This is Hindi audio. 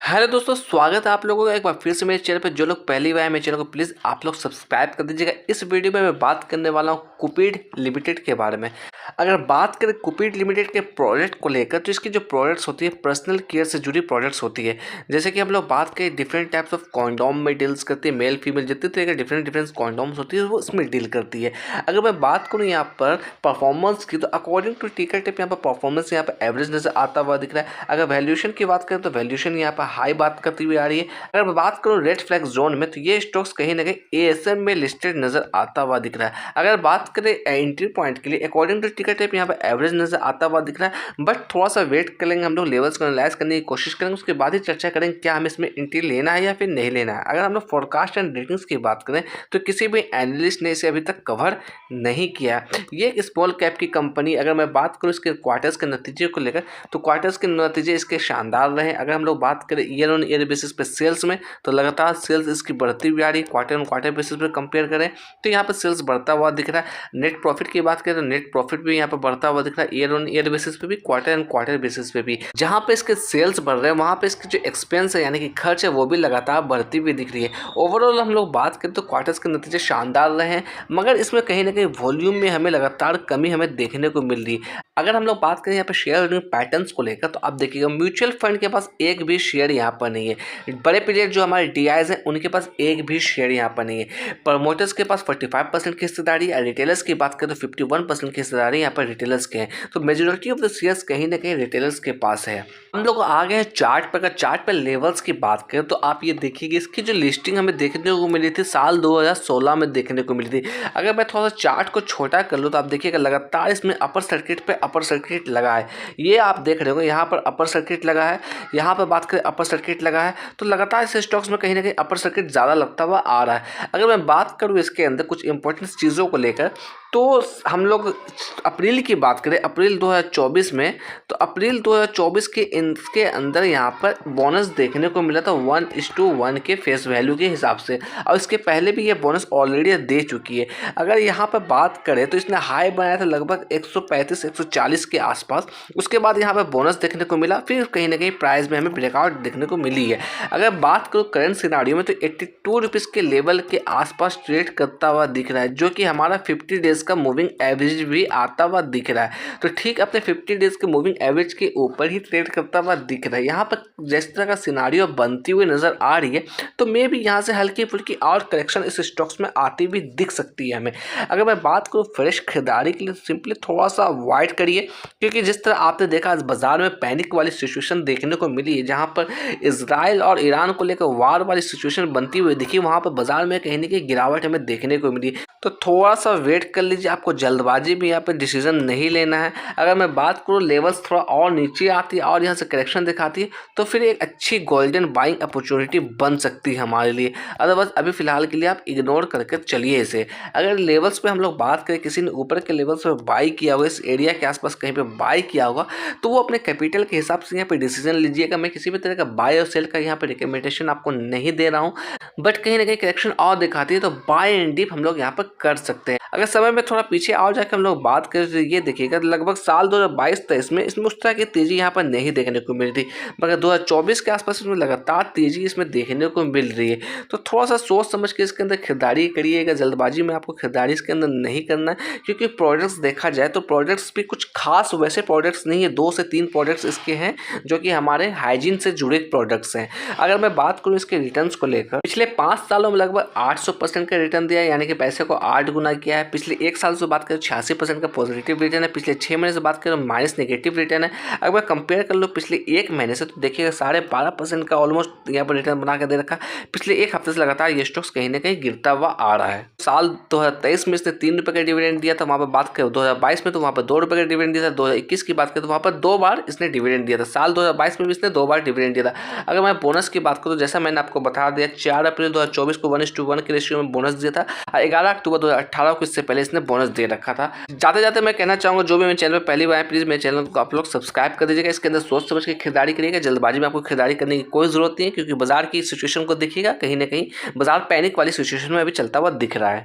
हेलो दोस्तों, स्वागत है आप लोगों का एक बार फिर से मेरे चैनल पर। जो लोग पहली बार है मेरे चैनल को प्लीज़ आप लोग सब्सक्राइब कर दीजिएगा। इस वीडियो में मैं बात करने वाला हूँ कुपीड लिमिटेड के बारे में। अगर बात करें कुपीड लिमिटेड के प्रोडक्ट को लेकर, तो इसकी जो प्रोडक्ट्स होती है पर्सनल केयर से जुड़ी प्रोडक्ट्स होती है। जैसे कि हम लोग बात करें डिफरेंट टाइप्स ऑफ कॉन्डोम में डील्स करती है, मेल फीमेल जितने तरह के डिफरेंट कॉन्डोम्स होती है वो इसमें डील करती है। अगर मैं बात करूँ यहाँ पर परफॉर्मेंस की, तो अकॉर्डिंग टू टिकट टिप यहाँ पर परफॉर्मेंस यहाँ पर एवरेज नजर आता हुआ दिख रहा है। अगर वैल्यूएशन की बात करें तो वैल्यूएशन यहाँ पर हाई बात करती हुई आ रही है। अगर मैं बात करूँ रेड फ्लैग जोन में, तो ये स्टॉक्स कहीं ना कहीं एएसएम में लिस्टेड नजर आता हुआ दिख रहा है। अगर बात करें एंट्री पॉइंट के लिए, अकॉर्डिंग टू टिकट टाइप यहाँ पर एवरेज नजर आता हुआ दिख रहा है। बट थोड़ा सा वेट करेंगे, हम लोग लेवल्स को एनालाइज करने की कोशिश करेंगे, उसके बाद ही चर्चा करेंगे क्या हमें इसमें एंट्री लेना है या फिर नहीं लेना है। अगर हम लोग फोरकास्ट एंड रेटिंग्स की बात करें, तो किसी भी एनालिस्ट ने इसे अभी तक कवर नहीं किया। ये एक स्मॉल कैप की कंपनी। अगर मैं बात करूँ इसके क्वार्टर्स के नतीजे को लेकर, तो क्वार्टर्स के नतीजे इसके शानदार रहे। अगर हम लोग बात करें ईयर ऑन ईयर बेसिस पे सेल्स में, तो लगातार सेल्स इसकी बढ़ती हुई आ रही है। क्वार्टर ऑन क्वार्टर बेसिस पे कंपेयर करें तो यहाँ पर सेल्स बढ़ता हुआ दिख रहा है। नेट प्रॉफिट की बात करें तो नेट प्रॉफिट भी यहाँ पर बढ़ता हुआ दिख रहा है, ईयर ऑन ईयर बेसिस पे भी, क्वार्टर एंड क्वार्टर बेसिस पे भी। जहाँ पे इसके सेल्स बढ़ रहे हैं वहाँ पे इसके जो एक्सपेंस है यानी कि खर्च है वो भी लगातार बढ़ती हुई दिख रही है। ओवरऑल हम लोग बात करें तो क्वार्टर्स के नतीजे शानदार रहे हैं, मगर इसमें कहीं ना कहीं वॉल्यूम में हमें लगातार कमी हमें देखने को मिल रही है। अगर हम लोग बात करें यहाँ पे शेयर होल्डिंग पैटर्न्स को लेकर, तो आप देखिएगा म्यूचुअल फंड के पास एक भी शेयर यहाँ पर नहीं है। बड़े प्लेयर जो हमारे डीआईज हैं उनके पास एक भी शेयर यहाँ पर नहीं है। प्रमोटर्स के पास 45% की हिस्सेदारी है। रिटेलर्स की बात करें तो 51% की हिस्सेदारी यहाँ पर रिटेलर्स के हैं। तो मेजोरिटी ऑफ द शेयर्स कहीं ना कहीं रिटेलर्स के पास है। हम लोग आ गए हैं चार्ट पर। अगर चार्ट पर लेवल्स की बात करें तो आप ये देखिएगा, इसकी जो लिस्टिंग हमें देखने को मिली थी साल 2016 में देखने को मिली थी। अगर मैं थोड़ा सा चार्ट को छोटा कर लूँ तो आप देखिएगा लगातार इसमें अपर सर्किट पे अपर सर्किट लगा है। ये आप देख रहे हो यहाँ पर अपर सर्किट लगा है, यहाँ पर बात करें अपर सर्किट लगा है, तो लगातार इस स्टॉक्स में कहीं ना कहीं अपर सर्किट ज़्यादा लगता हुआ आ रहा है। अगर मैं बात करूँ इसके अंदर कुछ इंपॉर्टेंट चीज़ों को लेकर, तो हम लोग अप्रैल की बात करें, अप्रैल 2024 में, तो अप्रैल 2024 के इसके अंदर यहाँ पर बोनस देखने को मिला था 1:1 के फेस वैल्यू के हिसाब से, और इसके पहले भी ये बोनस ऑलरेडी दे चुकी है। अगर यहाँ पर बात करें तो इसने हाई बनाया था लगभग 135-140 के आसपास। उसके बाद यहाँ पर बोनस देखने को मिला, फिर कहीं ना कहीं प्राइस में हमें ब्रेकआउट देखने को मिली है। अगर बात करूँ करंट सिनारियो में, तो 82 रुपीज़ के लेवल के आसपास ट्रेड करता हुआ दिख रहा है, जो कि हमारा 50 डेज का मूविंग एवरेज भी आता हुआ दिख रहा है। तो ठीक अपने 50 डेज के मूविंग एवरेज के ऊपर ही ट्रेड करता हुआ दिख रहा है। यहाँ पर जिस तरह का सिनारियो बनती हुई नजर आ रही है, तो मे भी यहाँ से हल्की फुल्की और करेक्शन इस स्टॉक्स में आती हुई दिख सकती है हमें। अगर मैं बात करूँ फ्रेश खरीदारी के लिए, सिंपली थोड़ा सा अवॉइड करिए, क्योंकि जिस तरह आपने देखा आज बाजार में पैनिक वाली सिचुएशन देखने को मिली है, जहाँ पर इजराइल और ईरान को लेकर वार वाली सिचुएशन बनती हुई दिखी, वहाँ पर बाजार में कहीं ना कहीं गिरावट हमें देखने को मिली। तो थोड़ा सा वेट कर लीजिए, आपको जल्दबाजी में यहाँ पे डिसीजन नहीं लेना है। अगर मैं बात करूँ लेवल्स थोड़ा और नीचे आती है और यहाँ से करेक्शन दिखाती है, तो फिर एक अच्छी गोल्डन बाइंग अपॉर्चुनिटी बन सकती है हमारे लिए। अदरवाइज अभी फिलहाल के लिए आप इग्नोर करके चलिए इसे। अगर लेवल्स पे हम लोग बात करें, किसी ने ऊपर के लेवल्स पे बाई किया होगा, इस एरिया के आसपास कहीं पे बाई किया होगा, तो वो अपने कैपिटल के हिसाब से यहाँ पे डिसीजन लीजिएगा। मैं किसी भी तरह का बाय और सेल का यहाँ पे रिकमेंडेशन आपको नहीं दे रहा हूँ, बट कहीं ना कहीं करेक्शन और दिखाती है तो बाय एंड डिप हम लोग यहाँ पर कर सकते हैं। अगर समय में थोड़ा पीछे और जाकर हम लोग बात करें तो ये देखिएगा लगभग साल 2022-23 में इसमें उस तरह की तेजी यहाँ पर नहीं देखने को मिली थी, मगर 2024 के आसपास इसमें लगातार तेजी इसमें देखने को मिल रही है। तो थोड़ा सा सोच समझ के इसके अंदर खरीदारी करिएगा। जल्दबाजी में आपको खरीदारी इसके अंदर नहीं करना है, क्योंकि प्रोडक्ट्स देखा जाए तो प्रोडक्ट्स भी कुछ खास वैसे प्रोडक्ट्स नहीं है। 2 से 3 प्रोडक्ट्स इसके हैं जो कि हमारे हाइजीन से जुड़े प्रोडक्ट्स हैं। अगर मैं बात करूँ इसके रिटर्न्स को लेकर, पिछले 5 सालों में लगभग 800% का रिटर्न दिया है, यानी कि पैसे को 8 गुना किया है। पिछले 1 साल से बात करें 86% का पॉजिटिव रिटर्न है। पिछले 6 महीने से बात करें माइनस नेगेटिव रिटर्न है। अगर मैं कंपेयर कर लो पिछले 1 महीने से, तो देखिएगा 12.5% का ऑलमोस्ट यहाँ पर रिटर्न बना के दे रखा। पिछले 1 हफ्ते से लगातार ये स्टॉक्स कहीं ना कहीं गिरता हुआ आ रहा है। साल 2023 में इसने 3 रुपये का डिविडेंड दिया था, वहाँ पर बात करें 2022 में तो वहाँ पर 2 रुपये का डिविडेंड दिया था। 2021 की बात करें तो वहाँ पर 2 बार इसने डिविडेंड दिया था। साल 2022 में भी इसने 2 बार डिविडेंड दिया था। अगर मैं बोनस की बात करूँ तो जैसा मैंने आपको बता दिया, 4 अप्रैल 2024 को 1:1 के रेशियो में बोनस दिया था, और 11 अक्टूबर 2018 को इससे पहले इसने बोनस दे रखा था। जाते जाते मैं कहना चाहूँगा, जो भी मेरे चैनल पर पहली बार है प्लीज़ मेरे चैनल को आप लोग सब्सक्राइब कर दीजिएगा। इसके अंदर सोच समझ के खरीदारी करिएगा। जल्दबाजी में आपको खरीदारी करने की कोई ज़रूरत नहीं है, क्योंकि बाजार की सिचुएशन को देखिएगा, कहीं ना कहीं बाजार पैनिक वाली सिचुएशन में अभी चलता हुआ दिख रहा है।